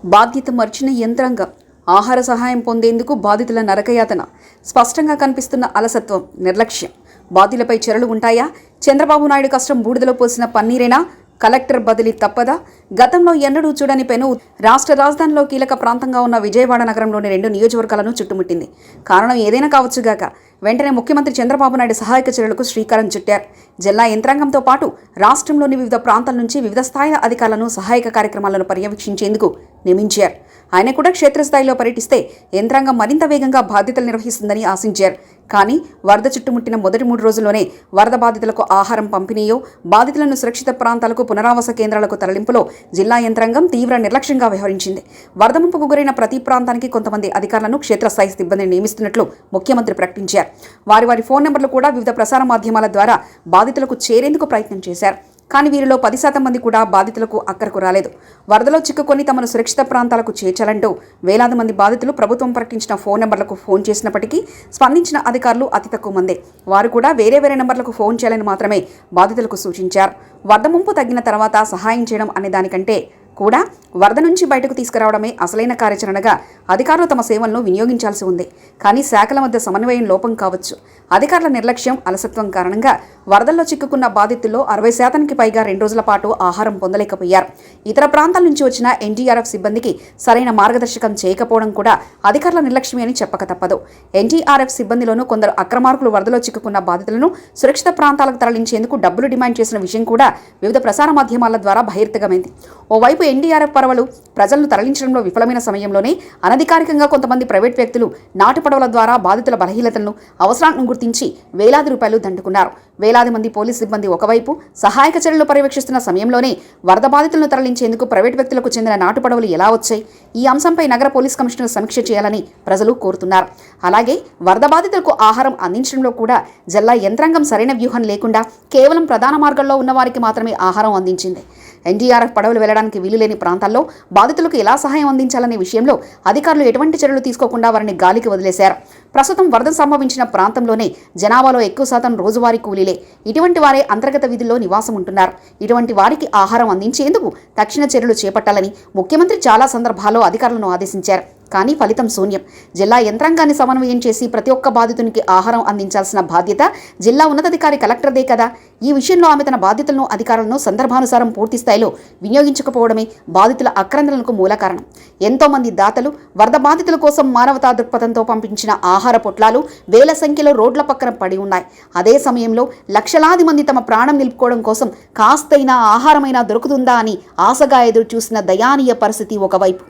బాధ్యత మర్చిన యంత్రాంగం, ఆహార సహాయం పొందేందుకు బాధితుల నరకయాతన, స్పష్టంగా కనిపిస్తున్న అలసత్వం, నిర్లక్ష్యం. బాధ్యులపై చర్యలు ఉంటాయా? చంద్రబాబు నాయుడు కష్టం బూడిదలో పోసిన పన్నీరేనా? కలెక్టర్ బదిలీ తప్పదా? గతంలో ఎన్నడూ చూడని పెను రాష్ట్ర రాజధానిలో కీలక ప్రాంతంగా ఉన్న విజయవాడ నగరంలోని 2 నియోజకవర్గాలను చుట్టుముట్టింది. కారణం ఏదైనా కావచ్చుగాక వెంటనే ముఖ్యమంత్రి చంద్రబాబు నాయుడు సహాయక చర్యలకు శ్రీకారం చుట్టారు. జిల్లా యంత్రాంగంతో పాటు రాష్ట్రంలోని వివిధ ప్రాంతాల నుంచి వివిధ స్థాయిల అధికారులను సహాయక కార్యక్రమాలను పర్యవేక్షించేందుకు నియమించారు. ఆయన కూడా క్షేత్రస్థాయిలో పర్యటిస్తే యంత్రాంగం మరింత వేగంగా బాధ్యతలు నిర్వహిస్తుందని ఆశించారు. కానీ వరద చుట్టుముట్టిన మొదటి 3 రోజుల్లోనే వరద బాధితులకు ఆహారం పంపిణీయో, బాధితులను సురక్షిత ప్రాంతాలకు పునరావాస కేంద్రాలకు తరలింపులో జిల్లా యంత్రాంగం తీవ్ర నిర్లక్ష్యంగా వ్యవహరించింది. వరద ముంపుకు గురైన ప్రతి ప్రాంతానికి కొంతమంది అధికారులను క్షేత్రస్థాయి సిబ్బందిని నియమిస్తున్నట్లు ముఖ్యమంత్రి ప్రకటించారు. వారి ఫోన్ నెంబర్లు కూడా వివిధ ప్రసార మాధ్యమాల ద్వారా బాధితులకు చేరేందుకు ప్రయత్నం చేశారు. కానీ వీరిలో 10% మంది కూడా బాధితులకు అక్కరకు రాలేదు. వరదలో చిక్కుకొని తమను సురక్షిత ప్రాంతాలకు చేర్చాలంటూ వేలాది మంది బాధితులు ప్రభుత్వం ప్రకటించిన ఫోన్ నెంబర్లకు ఫోన్ చేసినప్పటికీ స్పందించిన అధికారులు అతి తక్కువ మందే. వారు కూడా వేరే నెంబర్లకు ఫోన్ చేయాలని మాత్రమే బాధితులకు సూచించారు. వరద ముంపు తగ్గిన తర్వాత సహాయం చేయడం అనే దానికంటే కూడా వరద నుంచి బయటకు తీసుకురావడమే అసలైన కార్యాచరణగా అధికారులు తమ సేవలను వినియోగించాల్సి ఉంది. కానీ శాఖల మధ్య సమన్వయం లోపం కావచ్చు, అధికారుల నిర్లక్ష్యం, అలసత్వం కారణంగా వరదల్లో చిక్కుకున్న బాధితుల్లో 60% పైగా 2 రోజుల పాటు ఆహారం పొందలేకపోయారు. ఇతర ప్రాంతాల నుంచి వచ్చిన ఎన్డీఆర్ఎఫ్ సిబ్బందికి సరైన మార్గదర్శకం చేయకపోవడం కూడా అధికారుల నిర్లక్ష్యమే అని చెప్పక తప్పదు. ఎన్డీఆర్ఎఫ్ సిబ్బందిలోనూ కొందరు అక్రమార్కులు వరదలో చిక్కుకున్న బాధితులను సురక్షిత ప్రాంతాలకు తరలించేందుకు డబ్బులు డిమాండ్ చేసిన విషయం కూడా వివిధ ప్రసార మాధ్యమాల ద్వారా బహిర్గతమైంది. ఓవైపు ఎన్డీఆర్ఎఫ్ పడవలు ప్రజలను తరలించడంలో విఫలమైన సమయంలోనే అనధికారికంగా కొంతమంది ప్రైవేట్ వ్యక్తులు నాటు పడవల ద్వారా బాధితుల బలహీనతలను, అవసరాలను గుర్తించి వేలాది రూపాయలు దండుకున్నారు. వేలాది మంది పోలీస్ సిబ్బంది ఒకవైపు సహాయక చర్యలు పర్యవేక్షిస్తున్న సమయంలోనే వరద బాధితులను తరలించేందుకు ప్రైవేట్ వ్యక్తులకు చెందిన నాటు పడవలు ఎలా వచ్చాయి? ఈ అంశంపై నగర పోలీస్ కమిషనర్ సమీక్ష చేయాలని ప్రజలు కోరుతున్నారు. అలాగే వరద బాధితులకు ఆహారం అందించడంలో కూడా జిల్లా యంత్రాంగం సరైన వ్యూహం లేకుండా కేవలం ప్రధాన మార్గాల్లో ఉన్న వారికి మాత్రమే ఆహారం అందించింది. ఎన్డీఆర్ఎఫ్ పడవలు వెళ్లడానికి వీలులేని ప్రాంతాల్లో బాధితులకు ఎలా సహాయం అందించాలనే విషయంలో అధికారులు ఎటువంటి చర్యలు తీసుకోకుండా వారిని గాలికి వదిలేశారు. ప్రస్తుతం వరద సంభవించిన ప్రాంతంలోనే జనాభాలో ఎక్కువ శాతం రోజువారీ కూలీలే. ఇటువంటి వారే అంతర్గత వీధుల్లో నివాసం ఉంటున్నారు. ఇటువంటి వారికి ఆహారం అందించేందుకు తక్షణ చర్యలు చేపట్టాలని ముఖ్యమంత్రి చాలా సందర్భాల్లో అధికారులను ఆదేశించారు. కానీ ఫలితం శూన్యం. జిల్లా యంత్రాంగాన్ని సమన్వయం చేసి ప్రతి ఒక్క బాధితునికి ఆహారం అందించాల్సిన బాధ్యత జిల్లా ఉన్నతాధికారి కలెక్టర్దే కదా. ఈ విషయంలో ఆమె తన బాధ్యతలను, అధికారులను సందర్భానుసారం పూర్తి స్థాయిలో వినియోగించకపోవడమే బాధితుల ఆక్రందనలకు మూల కారణం. ఎంతో మంది దాతలు వరద బాధితుల కోసం మానవతా దృక్పథంతో పంపించిన ఆహార పొట్లాలు వేల సంఖ్యలో రోడ్ల పక్కన పడి ఉన్నాయి. అదే సమయంలో లక్షలాది మంది తమ ప్రాణం నిలుపుకోవడం కోసం కాస్తైనా ఆహారమైనా దొరుకుతుందా అని ఆశగా ఎదురు చూసిన దయానీయ పరిస్థితి ఒకవైపు.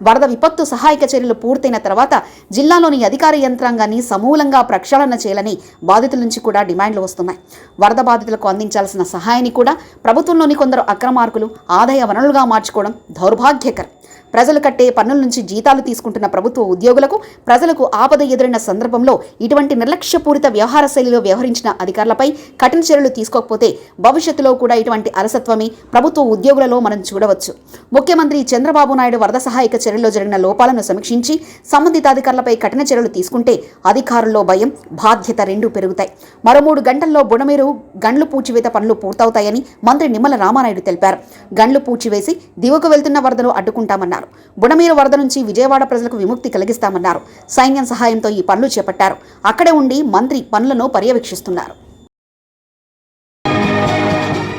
వరద విపత్తు సహాయక చర్యలు పూర్తయిన తర్వాత జిల్లాలోని అధికార యంత్రాంగాన్ని సమూలంగా ప్రక్షాళన చేయాలని బాధితుల నుంచి కూడా డిమాండ్లు వస్తున్నాయి. వరద బాధితులకు అందించాల్సిన సహాయాన్ని కూడా ప్రభుత్వంలోని కొందరు అక్రమార్కులు ఆదాయ వనరులుగా మార్చుకోవడం దౌర్భాగ్యకరం. ప్రజలు కట్టే పన్నుల నుంచి జీతాలు తీసుకుంటున్న ప్రభుత్వ ఉద్యోగులకు ప్రజలకు ఆపద ఎదురైన సందర్భంలో ఇటువంటి నిర్లక్ష్యపూరిత వ్యవహార శైలిలో వ్యవహరించిన అధికారులపై కఠిన చర్యలు తీసుకోకపోతే భవిష్యత్తులో కూడా ఇటువంటి అలసత్వమే ప్రభుత్వ ఉద్యోగులలో మనం చూడవచ్చు. ముఖ్యమంత్రి చంద్రబాబు నాయుడు వరద సహాయక చర్యల్లో జరిగిన లోపాలను సమీక్షించి సంబంధిత అధికారులపై కఠిన చర్యలు తీసుకుంటే అధికారుల్లో భయం, బాధ్యత రెండూ పెరుగుతాయి. మరో 3 గంటల్లో బుడమేరు గండ్లు పూడ్చివేత పనులు పూర్తవుతాయని మంత్రి నిమ్మల రామానాయుడు తెలిపారు. గండ్లు పూడ్చివేసి దిగువకు వెళ్తున్న వరదను అడ్డుకుంటామన్నారు. బుడమేరు వరద నుంచి విజయవాడ ప్రజలకు విముక్తి కలిగిస్తామన్నారు. సైన్యం సహాయంతో ఈ పనులు చేపట్టారు. అక్కడే ఉండి మంత్రి పనులను పర్యవేక్షిస్తున్నారు.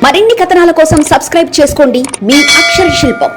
మరిన్ని కథనాల కోసం సబ్స్క్రైబ్ చేసుకోండి మీ అక్షర శిల్పం.